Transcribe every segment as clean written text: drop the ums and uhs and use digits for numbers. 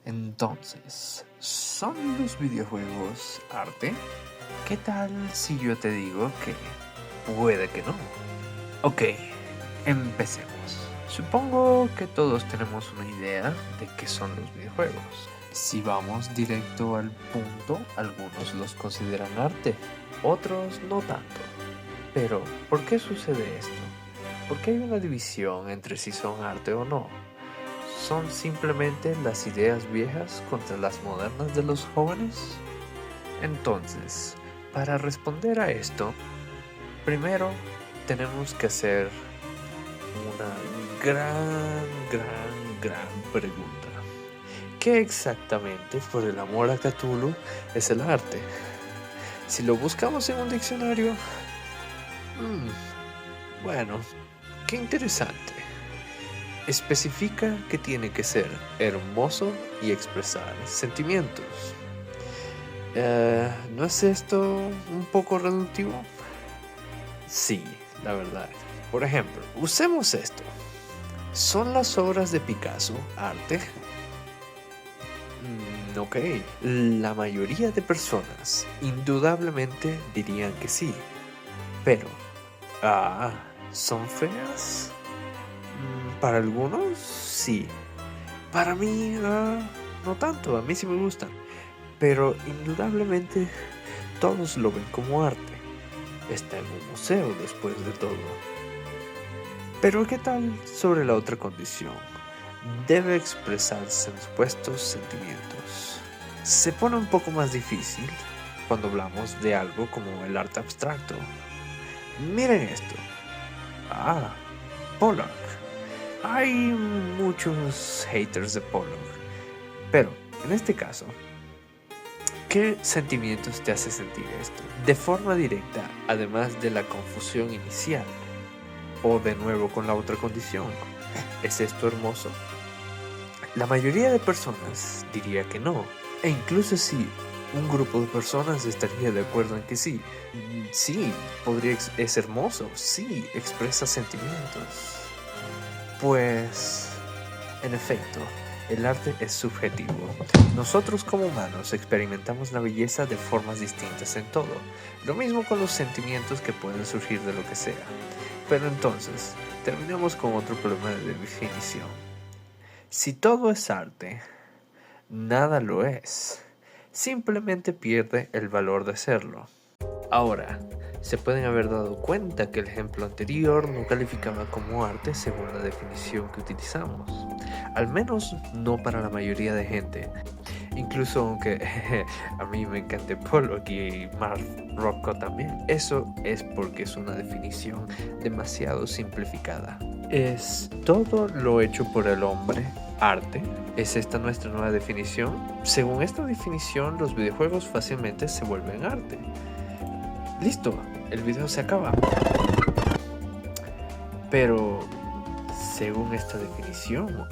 Entonces, ¿son los videojuegos arte? ¿Qué tal si yo te digo que puede que no? Ok, empecemos. Supongo que todos tenemos una idea de qué son los videojuegos. Si vamos directo al punto, algunos los consideran arte, otros no tanto. Pero, ¿por qué sucede esto? ¿Por qué hay una división entre si son arte o no? ¿Son simplemente las ideas viejas contra las modernas de los jóvenes? Entonces, para responder a esto, primero tenemos que hacer una gran pregunta. ¿Qué exactamente, por el amor a Cthulhu, es el arte? Si lo buscamos en un diccionario, bueno, qué interesante. Especifica que tiene que ser hermoso y expresar sentimientos. ¿No es esto un poco reductivo? Sí, la verdad. Por ejemplo, usemos esto. ¿Son las obras de Picasso arte? Ok, la mayoría de personas indudablemente dirían que sí. Pero, ¿son feas? Para algunos, sí. Para mí, no tanto. A mí sí me gustan. Pero indudablemente todos lo ven como arte. Está en un museo después de todo. Pero ¿qué tal sobre la otra condición? Debe expresarse en supuestos sentimientos. Se pone un poco más difícil cuando hablamos de algo como el arte abstracto. Miren esto. Pollock. Hay muchos haters de Pollock. Pero, en este caso, ¿qué sentimientos te hace sentir esto? De forma directa, además de la confusión inicial. O de nuevo con la otra condición. ¿Es esto hermoso? La mayoría de personas diría que no. E incluso si un grupo de personas estaría de acuerdo en que sí. Sí, es hermoso. Sí, expresa sentimientos. Pues, en efecto, el arte es subjetivo. Nosotros como humanos experimentamos la belleza de formas distintas en todo. Lo mismo con los sentimientos que pueden surgir de lo que sea. Pero entonces, terminamos con otro problema de definición. Si todo es arte, nada lo es. Simplemente pierde el valor de serlo. Ahora, se pueden haber dado cuenta que el ejemplo anterior no calificaba como arte según la definición que utilizamos. Al menos no para la mayoría de gente. Incluso aunque a mí me encante Pollock y Mark Rothko también. Eso es porque es una definición demasiado simplificada. ¿Es todo lo hecho por el hombre arte? ¿Es esta nuestra nueva definición? Según esta definición, los videojuegos fácilmente se vuelven arte. Listo, el video se acaba. Pero, según esta definición,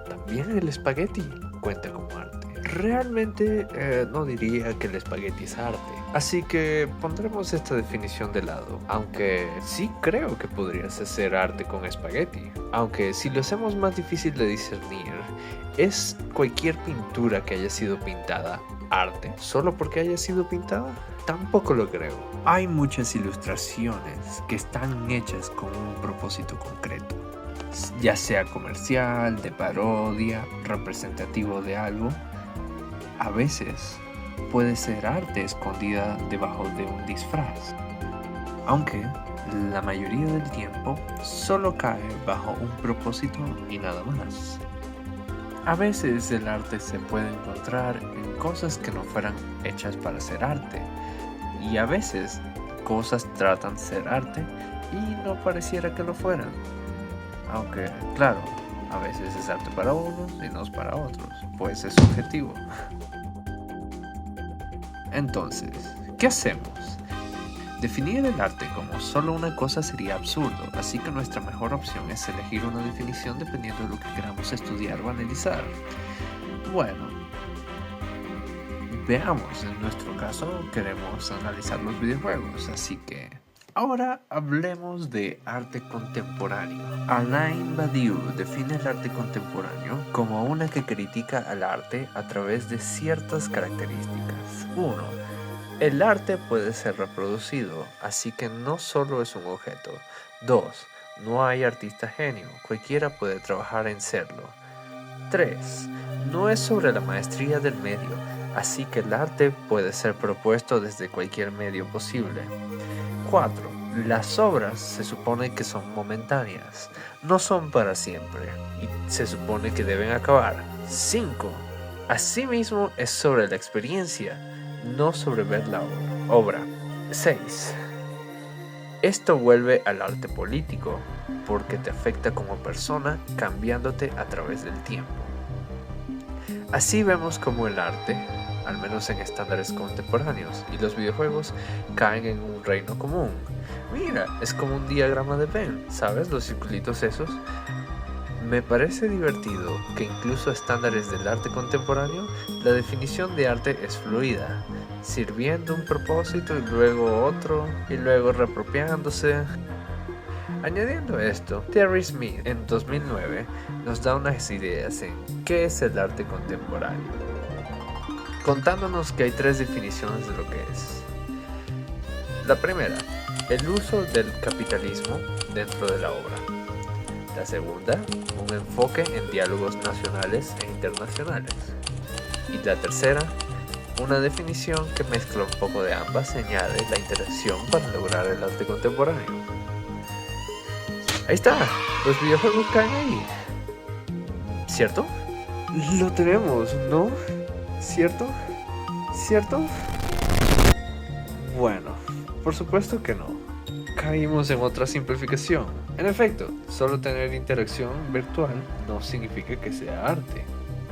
también el espagueti cuenta como arte. Realmente no diría que el espagueti es arte. Así que pondremos esta definición de lado. Aunque sí creo que podrías hacer arte con espagueti. Aunque si lo hacemos más difícil de discernir, ¿es cualquier pintura que haya sido pintada arte solo porque haya sido pintada? Tampoco lo creo. Hay muchas ilustraciones que están hechas con un propósito concreto, ya sea comercial, de parodia, representativo de algo. A veces puede ser arte escondida debajo de un disfraz, aunque la mayoría del tiempo solo cae bajo un propósito y nada más. A veces el arte se puede encontrar en cosas que no fueran hechas para ser arte, y a veces cosas tratan de ser arte y no pareciera que lo fueran. Aunque, claro, a veces es arte para unos y no es para otros, pues es subjetivo. Entonces, ¿qué hacemos? Definir el arte como solo una cosa sería absurdo, así que nuestra mejor opción es elegir una definición dependiendo de lo que queramos estudiar o analizar. Bueno, veamos, en nuestro caso queremos analizar los videojuegos, así que Ahora hablemos de arte contemporáneo. Alain Badiou define el arte contemporáneo como una que critica al arte a través de ciertas características. 1. El arte puede ser reproducido, así que no solo es un objeto. 2. No hay artista genio, cualquiera puede trabajar en serlo. 3. No es sobre la maestría del medio, así que el arte puede ser propuesto desde cualquier medio posible. 4. Las obras se supone que son momentáneas, no son para siempre, y se supone que deben acabar. 5. Asimismo es sobre la experiencia, no sobre ver la obra. 6. Esto vuelve al arte político, porque te afecta como persona, cambiándote a través del tiempo. Así vemos como el arte, al menos en estándares contemporáneos, y los videojuegos caen en un reino común. Mira, es como un diagrama de Venn, ¿sabes? Los circulitos esos. Me parece divertido que incluso a estándares del arte contemporáneo, la definición de arte es fluida, sirviendo un propósito y luego otro, y luego reapropiándose. Añadiendo esto, Terry Smith en 2009 nos da unas ideas en qué es el arte contemporáneo, contándonos que hay 3 definiciones de lo que es. La primera, el uso del capitalismo dentro de la obra. La segunda, un enfoque en diálogos nacionales e internacionales. Y la tercera, una definición que mezcla un poco de ambas y añade la interacción para lograr el arte contemporáneo. Ahí está, los videojuegos caen ahí. ¿Cierto? Lo tenemos, ¿no? ¿Cierto? ¿Cierto? Bueno, por supuesto que no. Caímos en otra simplificación. En efecto, solo tener interacción virtual no significa que sea arte.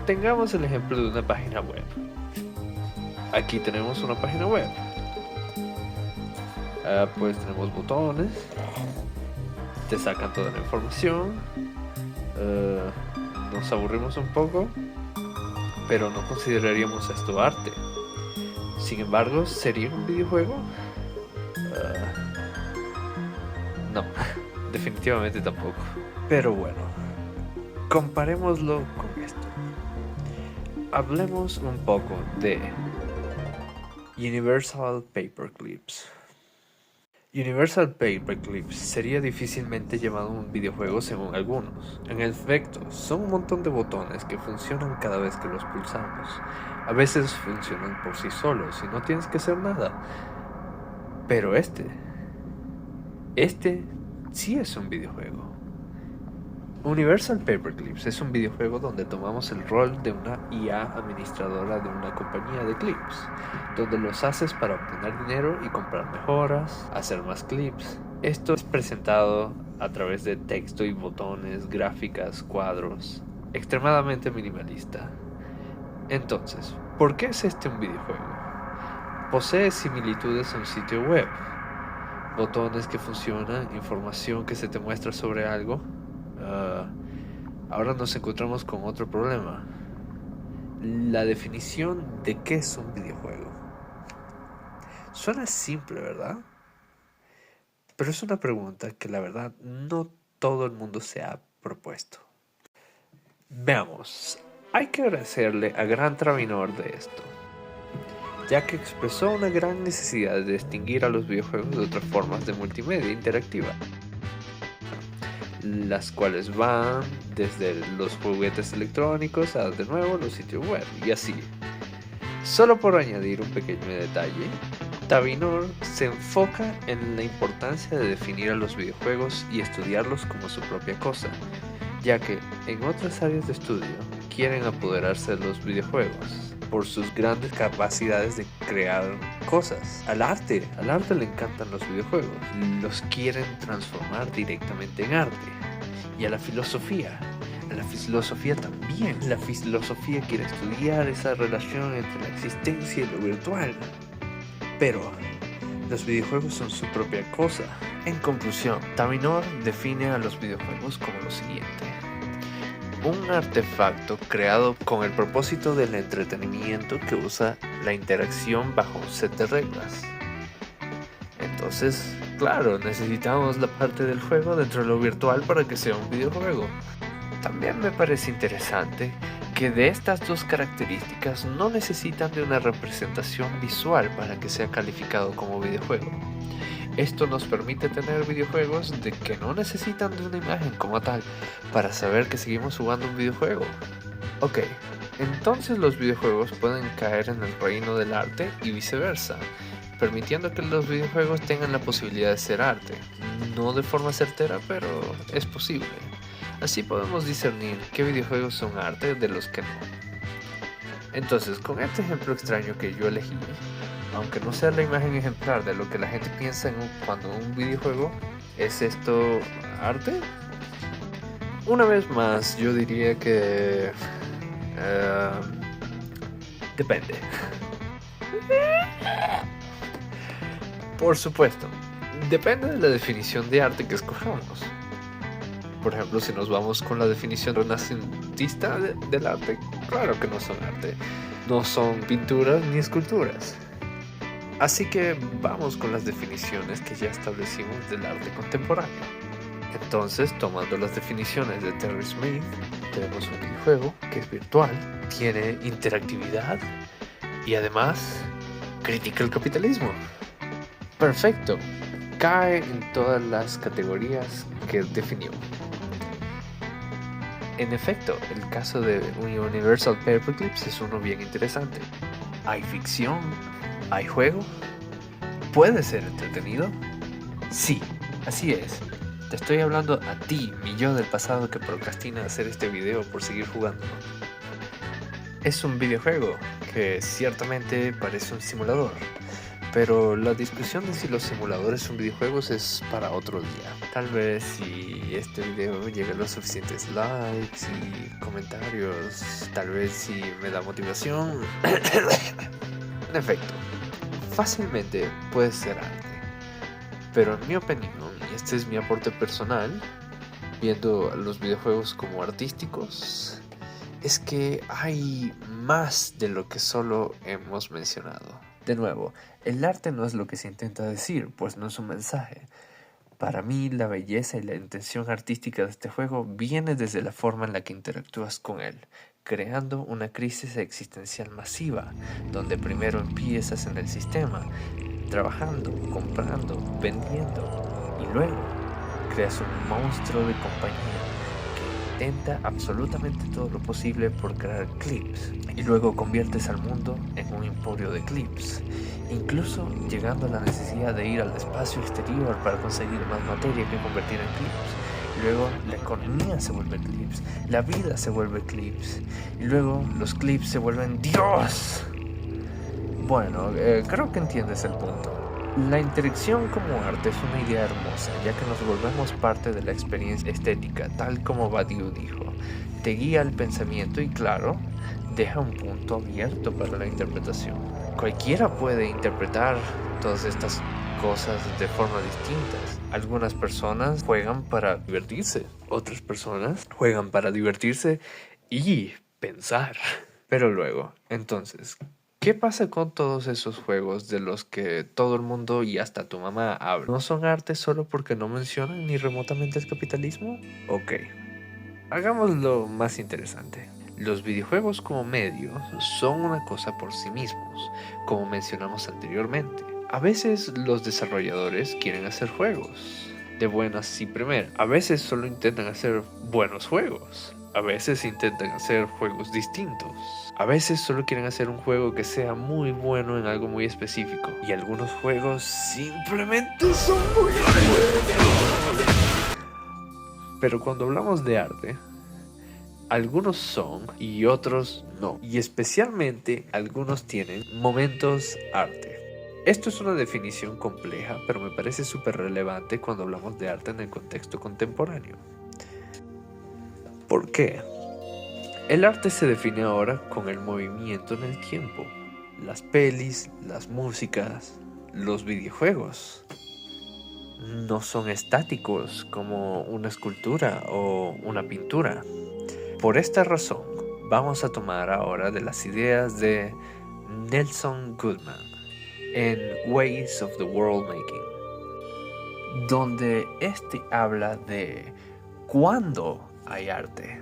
Tengamos el ejemplo de una página web. Aquí tenemos una página web. Pues tenemos botones. Te sacan toda la información. Nos aburrimos un poco, pero no consideraríamos esto arte. Sin embargo, ¿sería un videojuego? No, definitivamente tampoco. Pero bueno, comparémoslo con esto. Hablemos un poco de Universal Paperclips. Universal Paperclips sería difícilmente llamado un videojuego según algunos. En efecto, son un montón de botones que funcionan cada vez que los pulsamos. A veces funcionan por sí solos y no tienes que hacer nada. Pero este sí es un videojuego. Universal Paperclips es un videojuego donde tomamos el rol de una IA administradora de una compañía de clips, donde los haces para obtener dinero y comprar mejoras, hacer más clips. Esto es presentado a través de texto y botones, gráficas, cuadros, extremadamente minimalista. Entonces, ¿por qué es este un videojuego? Posee similitudes a un sitio web, botones que funcionan, información que se te muestra sobre algo. Ahora nos encontramos con otro problema: la definición de qué es un videojuego. Suena simple, ¿verdad? Pero es una pregunta que la verdad no todo el mundo se ha propuesto. Veamos, hay que agradecerle a Gran Travinor de esto, ya que expresó una gran necesidad de distinguir a los videojuegos de otras formas de multimedia interactiva, las cuales van desde los juguetes electrónicos a de nuevo los sitios web y así. Solo por añadir un pequeño detalle, Travinor se enfoca en la importancia de definir a los videojuegos y estudiarlos como su propia cosa, ya que en otras áreas de estudio quieren apoderarse de los videojuegos por sus grandes capacidades de crear cosas. Al arte le encantan los videojuegos, los quieren transformar directamente en arte. Y a la filosofía también. La filosofía quiere estudiar esa relación entre la existencia y lo virtual. Pero los videojuegos son su propia cosa. En conclusión, Travinor define a los videojuegos como lo siguiente: un artefacto creado con el propósito del entretenimiento que usa la interacción bajo un set de reglas. Entonces, claro, necesitamos la parte del juego dentro de lo virtual para que sea un videojuego. También me parece interesante que de estas dos características no necesitan de una representación visual para que sea calificado como videojuego. Esto nos permite tener videojuegos de que no necesitan de una imagen como tal para saber que seguimos jugando un videojuego. Ok, entonces los videojuegos pueden caer en el reino del arte y viceversa, permitiendo que los videojuegos tengan la posibilidad de ser arte. No de forma certera, pero es posible. Así podemos discernir qué videojuegos son arte de los que no. Entonces, con este ejemplo extraño que yo elegí, aunque no sea la imagen ejemplar de lo que la gente piensa cuando un videojuego, ¿es esto arte? Una vez más, yo diría que... depende. Por supuesto, depende de la definición de arte que escojamos. Por ejemplo, si nos vamos con la definición renacentista del arte, claro que no son arte. No son pinturas ni esculturas. Así que vamos con las definiciones que ya establecimos del arte contemporáneo. Entonces, tomando las definiciones de Terry Smith, tenemos un videojuego que es virtual, tiene interactividad y además critica el capitalismo. Perfecto, cae en todas las categorías que definió. En efecto, el caso de Universal Paperclips es uno bien interesante. ¿Hay ficción? ¿Hay juego? ¿Puede ser entretenido? Sí, así es. Te estoy hablando a ti, mi yo del pasado que procrastina hacer este video por seguir jugando. Es un videojuego que ciertamente parece un simulador, pero la discusión de si los simuladores son videojuegos es para otro día. Tal vez si este video llega a los suficientes likes y comentarios, tal vez si me da motivación. En efecto, fácilmente puede ser arte. Pero en mi opinión, y este es mi aporte personal, viendo a los videojuegos como artísticos, es que hay más de lo que solo hemos mencionado. De nuevo, el arte no es lo que se intenta decir, pues no es un mensaje. Para mí, la belleza y la intención artística de este juego viene desde la forma en la que interactúas con él, creando una crisis existencial masiva, donde primero empiezas en el sistema, trabajando, comprando, vendiendo, y luego creas un monstruo de compañía que intenta absolutamente todo lo posible por crear clips, y luego conviertes al mundo en un emporio de clips, incluso llegando a la necesidad de ir al espacio exterior para conseguir más materia que convertir en clips. Luego la economía se vuelve clips, la vida se vuelve clips, y luego los clips se vuelven Dios. Bueno, creo que entiendes el punto. La interacción como arte es una idea hermosa, ya que nos volvemos parte de la experiencia estética, tal como Badiou dijo. Te guía el pensamiento y, claro, deja un punto abierto para la interpretación. Cualquiera puede interpretar todas estas cosas de forma distintas. Algunas personas juegan para divertirse, otras personas juegan para divertirse y pensar. Pero luego, entonces, ¿qué pasa con todos esos juegos de los que todo el mundo y hasta tu mamá habla? ¿No son arte solo porque no mencionan ni remotamente el capitalismo? Ok, hagámoslo más interesante. Los videojuegos como medio son una cosa por sí mismos, como mencionamos anteriormente. A veces los desarrolladores quieren hacer juegos de buenas y primeras. A veces solo intentan hacer buenos juegos. A veces intentan hacer juegos distintos. A veces solo quieren hacer un juego que sea muy bueno en algo muy específico. Y algunos juegos simplemente son muy buenos. Pero cuando hablamos de arte, algunos son y otros no. Y especialmente algunos tienen momentos arte. Esto es una definición compleja, pero me parece súper relevante cuando hablamos de arte en el contexto contemporáneo. ¿Por qué? El arte se define ahora con el movimiento en el tiempo. Las pelis, las músicas, los videojuegos no son estáticos como una escultura o una pintura. Por esta razón, vamos a tomar ahora de las ideas de Nelson Goodman en Ways of the World Making. donde este habla de cuándo hay arte.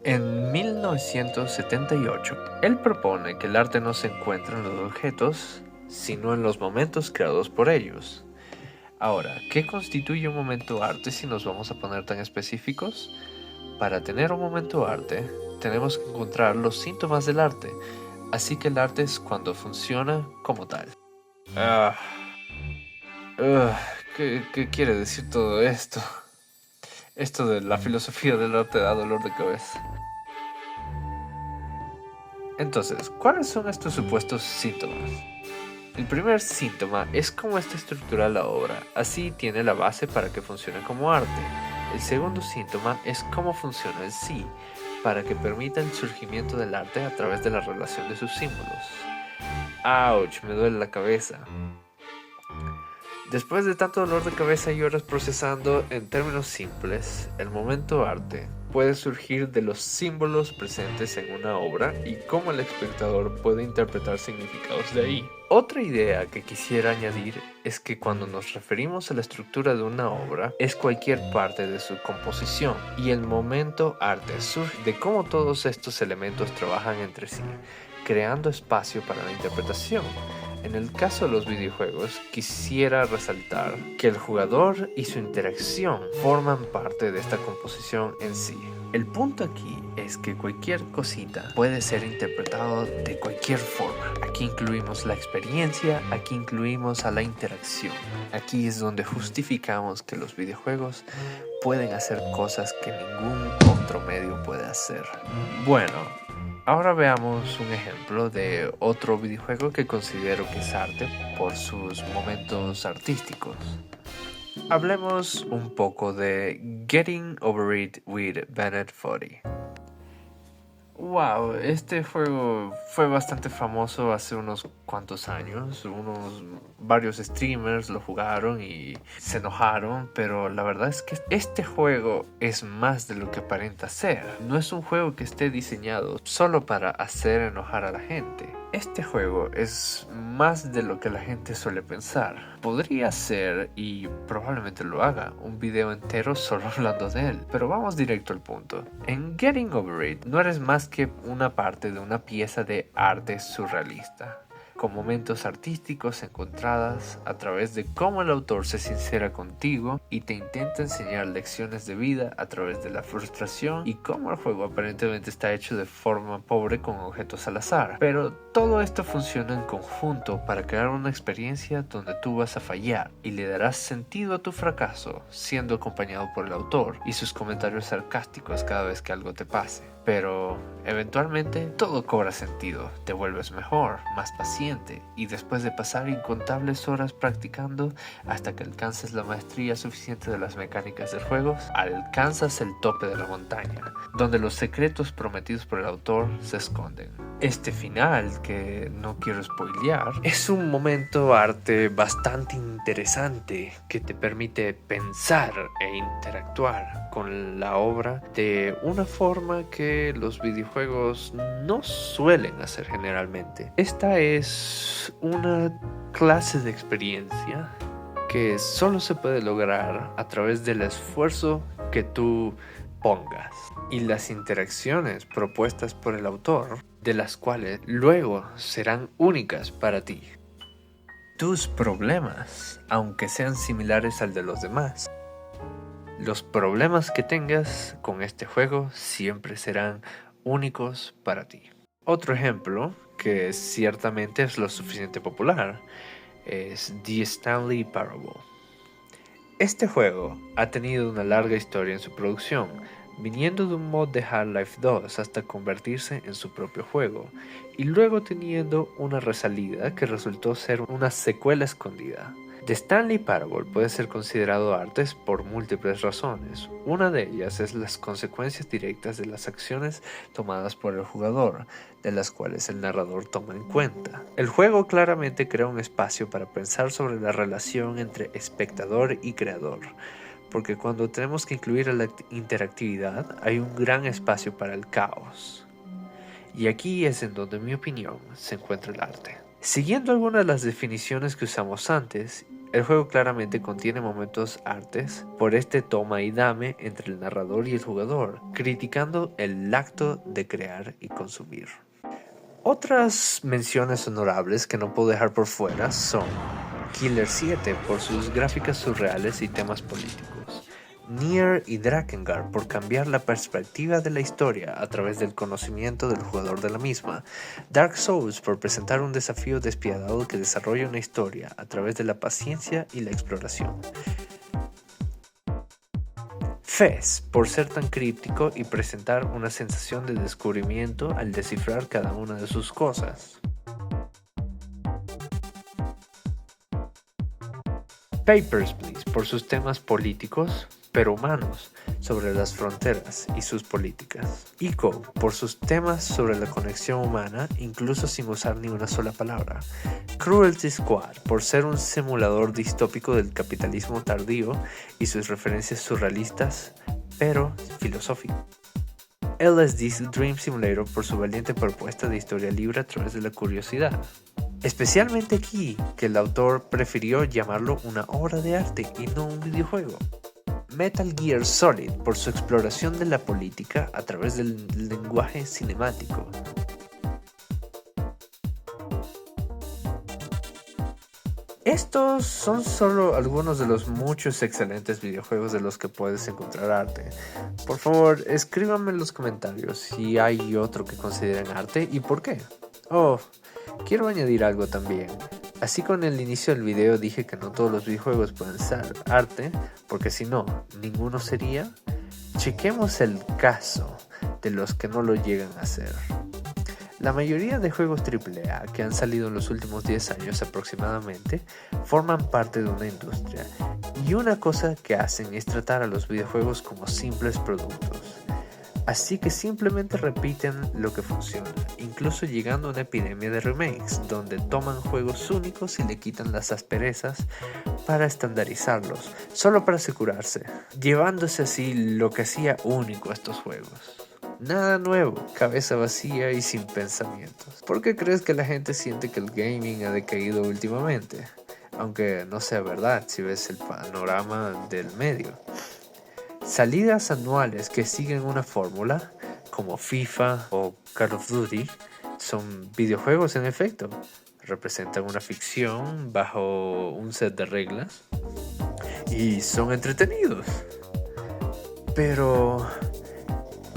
En 1978, él propone que el arte no se encuentra en los objetos, sino en los momentos creados por ellos. Ahora, ¿qué constituye un momento arte si nos vamos a poner tan específicos? Para tener un momento arte, tenemos que encontrar los síntomas del arte, así que el arte es cuando funciona como tal. ¿Qué quiere decir todo esto? Esto de la filosofía del arte da dolor de cabeza. Entonces, ¿cuáles son estos supuestos síntomas? El primer síntoma es cómo está estructurada la obra, así tiene la base para que funcione como arte. El segundo síntoma es cómo funciona en sí, para que permita el surgimiento del arte a través de la relación de sus símbolos. ¡Auch! Me duele la cabeza. Después de tanto dolor de cabeza y horas procesando, en términos simples, el momento arte puede surgir de los símbolos presentes en una obra y cómo el espectador puede interpretar significados de ahí. Otra idea que quisiera añadir es que cuando nos referimos a la estructura de una obra, es cualquier parte de su composición, y el momento arte surge de cómo todos estos elementos trabajan entre sí, creando espacio para la interpretación. En el caso de los videojuegos, quisiera resaltar que el jugador y su interacción forman parte de esta composición en sí. El punto aquí es que cualquier cosita puede ser interpretado de cualquier forma. Aquí incluimos la experiencia, aquí incluimos a la interacción. Aquí es donde justificamos que los videojuegos pueden hacer cosas que ningún otro medio puede hacer. Bueno, ahora veamos un ejemplo de otro videojuego que considero que es arte por sus momentos artísticos. Hablemos un poco de Getting Over It with Bennett Foddy. Wow, este juego fue bastante famoso hace unos cuantos años. Varios streamers lo jugaron y se enojaron, pero la verdad es que este juego es más de lo que aparenta ser. No es un juego que esté diseñado solo para hacer enojar a la gente. Este juego es más de lo que la gente suele pensar. Podría ser, y probablemente lo haga, un video entero solo hablando de él, pero vamos directo al punto. En Getting Over It no eres más que una parte de una pieza de arte surrealista, con momentos artísticos encontradas a través de cómo el autor se sincera contigo y te intenta enseñar lecciones de vida a través de la frustración y cómo el juego aparentemente está hecho de forma pobre con objetos al azar. Pero todo esto funciona en conjunto para crear una experiencia donde tú vas a fallar y le darás sentido a tu fracaso, siendo acompañado por el autor y sus comentarios sarcásticos cada vez que algo te pase. Pero eventualmente todo cobra sentido, te vuelves mejor, más paciente y después de pasar incontables horas practicando hasta que alcances la maestría suficiente de las mecánicas del juego, alcanzas el tope de la montaña, donde los secretos prometidos por el autor se esconden. Este final, que no quiero spoilear, es un momento arte bastante interesante que te permite pensar e interactuar con la obra de una forma que los videojuegos no suelen hacer generalmente. Esta es una clase de experiencia que solo se puede lograr a través del esfuerzo que tú pongas y las interacciones propuestas por el autor, de las cuales luego serán únicas para ti. Tus problemas, aunque sean similares al de los demás, los problemas que tengas con este juego siempre serán únicos para ti. Otro ejemplo, que ciertamente es lo suficiente popular, es The Stanley Parable. Este juego ha tenido una larga historia en su producción, viniendo de un mod de Half-Life 2 hasta convertirse en su propio juego, y luego teniendo una resalida que resultó ser una secuela escondida. The Stanley Parable puede ser considerado arte por múltiples razones. Una de ellas es las consecuencias directas de las acciones tomadas por el jugador, de las cuales el narrador toma en cuenta. El juego claramente crea un espacio para pensar sobre la relación entre espectador y creador, porque cuando tenemos que incluir a la interactividad hay un gran espacio para el caos. Y aquí es en donde, en mi opinión, se encuentra el arte. Siguiendo algunas de las definiciones que usamos antes, El juego claramente contiene momentos artes por este toma y dame entre el narrador y el jugador, criticando el acto de crear y consumir. Otras menciones honorables que no puedo dejar por fuera son Killer 7 por sus gráficas surreales y temas políticos, Nier y Drakengard por cambiar la perspectiva de la historia a través del conocimiento del jugador de la misma, Dark Souls por presentar un desafío despiadado que desarrolla una historia a través de la paciencia y la exploración, Fez por ser tan críptico y presentar una sensación de descubrimiento al descifrar cada una de sus cosas. Papers, Please por sus temas políticos, pero humanos, sobre las fronteras y sus políticas. Ico por sus temas sobre la conexión humana, incluso sin usar ni una sola palabra. Cruelty Squad por ser un simulador distópico del capitalismo tardío y sus referencias surrealistas, pero filosóficas. LSD Dream Simulator por su valiente propuesta de historia libre a través de la curiosidad. Especialmente aquí, que el autor prefirió llamarlo una obra de arte y no un videojuego. Metal Gear Solid por su exploración de la política a través del lenguaje cinemático. Estos son solo algunos de los muchos excelentes videojuegos de los que puedes encontrar arte. Por favor, escríbanme en los comentarios si hay otro que consideren arte y por qué. Oh, quiero añadir algo también. Así con el inicio del video dije que no todos los videojuegos pueden ser arte, porque si no, ninguno sería. Chequemos el caso de los que no lo llegan a ser. La mayoría de juegos AAA que han salido en los últimos 10 años aproximadamente forman parte de una industria, y una cosa que hacen es tratar a los videojuegos como simples productos. Así que simplemente repiten lo que funciona, incluso llegando a una epidemia de remakes, donde toman juegos únicos y le quitan las asperezas para estandarizarlos, solo para asegurarse, llevándose así lo que hacía único a estos juegos. Nada nuevo, cabeza vacía y sin pensamientos. ¿Por qué crees que la gente siente que el gaming ha decaído últimamente? Aunque no sea verdad si ves el panorama del medio. Salidas anuales que siguen una fórmula, como FIFA o Call of Duty, son videojuegos en efecto. Representan una ficción bajo un set de reglas y son entretenidos. Pero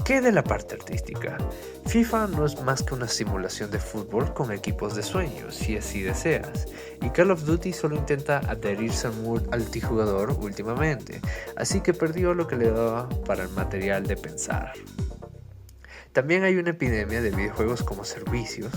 ¿qué de la parte artística? FIFA no es más que una simulación de fútbol con equipos de sueños, si así deseas, y Call of Duty solo intenta adherirse al multijugador últimamente, así que perdió lo que le daba para el material de pensar. También hay una epidemia de videojuegos como servicios.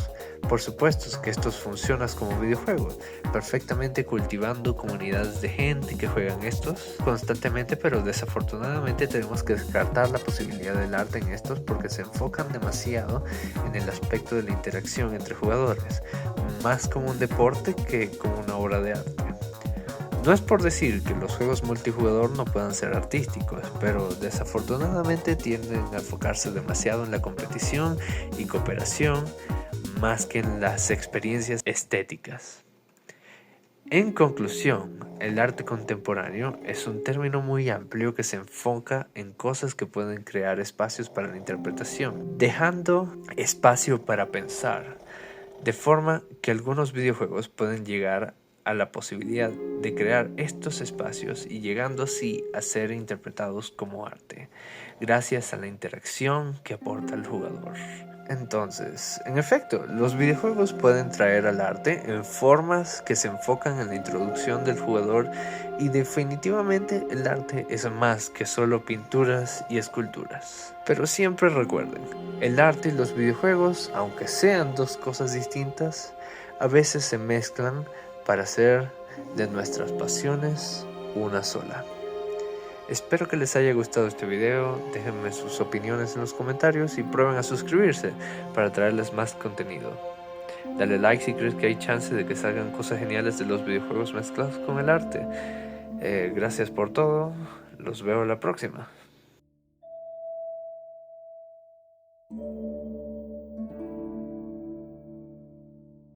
Por supuesto que estos funcionan como videojuegos, perfectamente cultivando comunidades de gente que juegan estos constantemente, pero desafortunadamente tenemos que descartar la posibilidad del arte en estos porque se enfocan demasiado en el aspecto de la interacción entre jugadores, más como un deporte que como una obra de arte. No es por decir que los juegos multijugador no puedan ser artísticos, pero desafortunadamente tienden a enfocarse demasiado en la competición y cooperación más que en las experiencias estéticas. En conclusión, el arte contemporáneo es un término muy amplio que se enfoca en cosas que pueden crear espacios para la interpretación, dejando espacio para pensar, de forma que algunos videojuegos pueden llegar a la posibilidad de crear estos espacios y llegando así a ser interpretados como arte, gracias a la interacción que aporta el jugador. Entonces, en efecto, los videojuegos pueden traer al arte en formas que se enfocan en la introducción del jugador y definitivamente el arte es más que solo pinturas y esculturas. Pero siempre recuerden, el arte y los videojuegos, aunque sean dos cosas distintas, a veces se mezclan para hacer de nuestras pasiones una sola. Espero que les haya gustado este video, déjenme sus opiniones en los comentarios y prueben a suscribirse para traerles más contenido. Dale like si crees que hay chance de que salgan cosas geniales de los videojuegos mezclados con el arte. Gracias por todo, los veo la próxima.